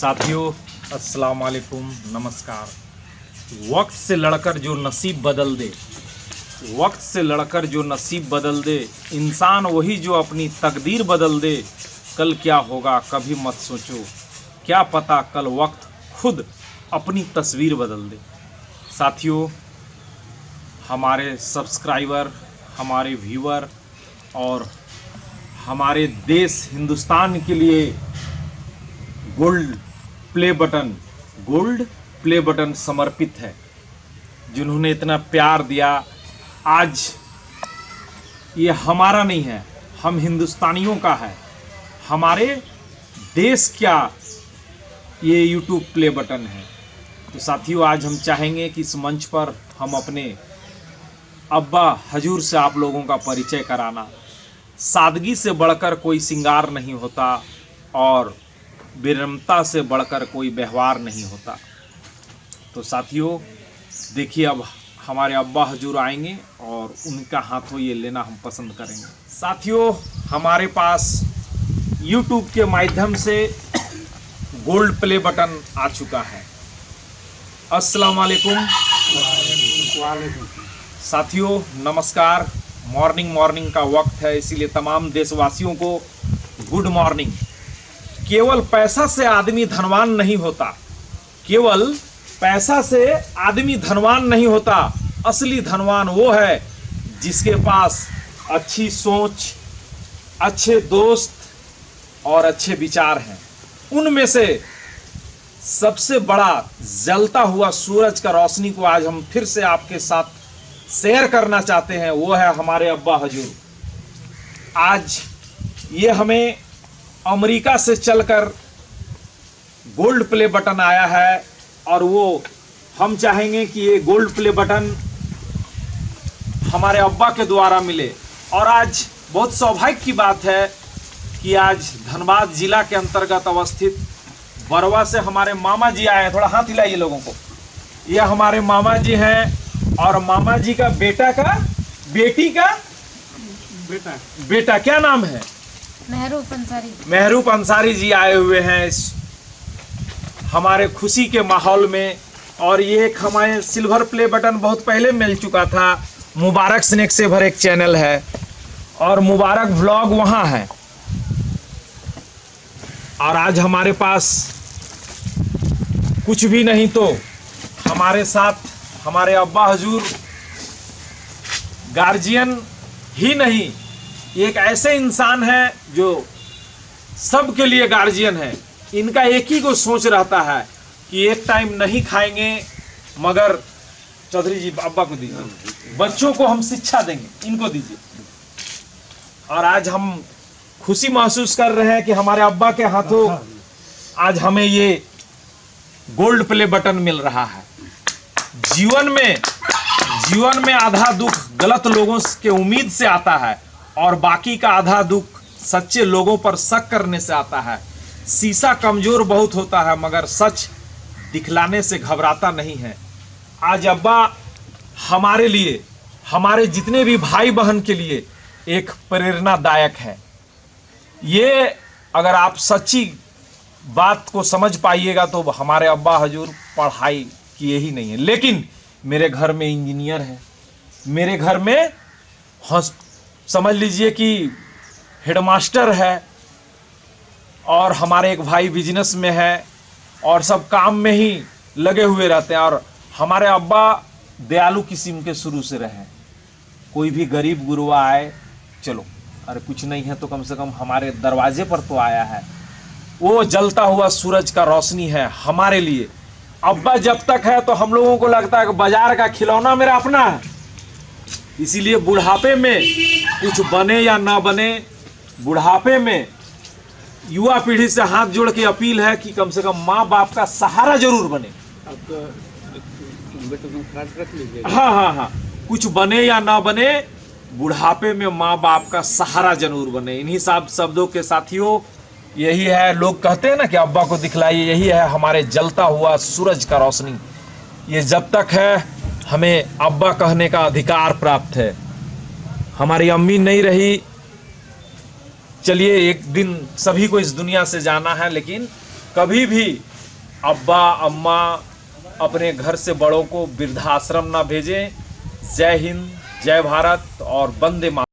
साथियों अस्सलाम वालेकुम, नमस्कार। वक्त से लड़कर जो नसीब बदल दे, वक्त से लड़कर जो नसीब बदल दे, इंसान वही जो अपनी तकदीर बदल दे। कल क्या होगा कभी मत सोचो, क्या पता कल वक्त खुद अपनी तस्वीर बदल दे। साथियों, हमारे सब्सक्राइबर, हमारे व्यूअर और हमारे देश हिंदुस्तान के लिए गोल्ड प्ले बटन समर्पित है। जिन्होंने इतना प्यार दिया, आज ये हमारा नहीं है, हम हिंदुस्तानियों का है। हमारे देश क्या ये यूट्यूब प्ले बटन है। तो साथियों, आज हम चाहेंगे कि इस मंच पर हम अपने अब्बा हजूर से आप लोगों का परिचय कराना। सादगी से बढ़कर कोई श्रृंगार नहीं होता और विनम्रता से बढ़कर कोई व्यवहार नहीं होता। तो साथियों देखिए, अब हमारे अब्बा हजूर आएंगे और उनका हाथों ये लेना हम पसंद करेंगे। साथियों, हमारे पास YouTube के माध्यम से गोल्ड प्ले बटन आ चुका है। अस्सलाम वालेकुम। साथियों नमस्कार। मॉर्निंग का वक्त है, इसीलिए तमाम देशवासियों को गुड मॉर्निंग। केवल पैसा से आदमी धनवान नहीं होता, केवल पैसा से आदमी धनवान नहीं होता। असली धनवान वो है जिसके पास अच्छी सोच, अच्छे दोस्त और अच्छे विचार हैं। उनमें से सबसे बड़ा जलता हुआ सूरज का रोशनी को आज हम फिर से आपके साथ शेयर करना चाहते हैं, वो है हमारे अब्बा हजूर। आज ये हमें अमेरिका से चलकर गोल्ड प्ले बटन आया है और वो हम चाहेंगे कि ये गोल्ड प्ले बटन हमारे अब्बा के द्वारा मिले। और आज बहुत सौभाग्य की बात है कि आज धनबाद जिला के अंतर्गत अवस्थित बरवा से हमारे मामा जी आए हैं। थोड़ा हाथ हिलाइए लोगों को। ये हमारे मामा जी हैं और मामा जी का बेटा का बेटी का बेटा क्या नाम है? महरूफ अंसारी जी आए हुए हैं इस हमारे खुशी के माहौल में। और ये एक हमारे सिल्वर प्ले बटन बहुत पहले मिल चुका था। मुबारक स्नैक से भर एक चैनल है और मुबारक व्लॉग वहाँ है। और आज हमारे पास कुछ भी नहीं तो हमारे साथ हमारे अब्बा हजूर गार्जियन ही नहीं, एक ऐसे इंसान है जो सबके लिए गार्जियन है। इनका एक ही को सोच रहता है कि एक टाइम नहीं खाएंगे मगर चौधरी जी अब्बा को दीजिए, बच्चों को हम शिक्षा देंगे, इनको दीजिए। और आज हम खुशी महसूस कर रहे हैं कि हमारे अब्बा के हाथों आज हमें ये गोल्ड प्ले बटन मिल रहा है। जीवन में आधा दुख गलत लोगों के उम्मीद से आता है और बाकी का आधा दुख सच्चे लोगों पर शक करने से आता है। शीशा कमजोर बहुत होता है मगर सच दिखलाने से घबराता नहीं है। आज अब्बा हमारे लिए, हमारे जितने भी भाई बहन के लिए एक प्रेरणादायक है। ये अगर आप सच्ची बात को समझ पाइएगा तो हमारे अब्बा हजूर पढ़ाई किए ही नहीं है, लेकिन मेरे घर में इंजीनियर है, मेरे घर में समझ लीजिए कि हेडमास्टर है और हमारे एक भाई बिजनेस में है और सब काम में ही लगे हुए रहते हैं। और हमारे अब्बा दयालु किस्म के शुरू से रहे। कोई भी गरीब गुरुआ आए, चलो अरे कुछ नहीं है तो कम से कम हमारे दरवाजे पर तो आया है। वो जलता हुआ सूरज का रोशनी है हमारे लिए। अब्बा जब तक है तो हम लोगों को लगता है कि बाजार का खिलौना मेरा अपना है। इसीलिए बुढ़ापे में कुछ बने या ना बने, बुढ़ापे में युवा पीढ़ी से हाथ जोड़ के अपील है कि कम से कम माँ बाप का सहारा जरूर बने। हाँ, कुछ बने या ना बने, बुढ़ापे में माँ बाप का सहारा जरूर बने। इन्हीं सब शब्दों के साथियों, यही है, लोग कहते हैं ना कि अब्बा को दिखलाइए, यही है हमारे जलता हुआ सूरज का रोशनी। ये जब तक है हमें अब्बा कहने का अधिकार प्राप्त है। हमारी अम्मी नहीं रही, चलिए एक दिन सभी को इस दुनिया से जाना है, लेकिन कभी भी अब्बा अम्मा अपने घर से बड़ों को वृद्धाश्रम ना भेजें। जय हिंद, जय भारत और वंदे मातरम।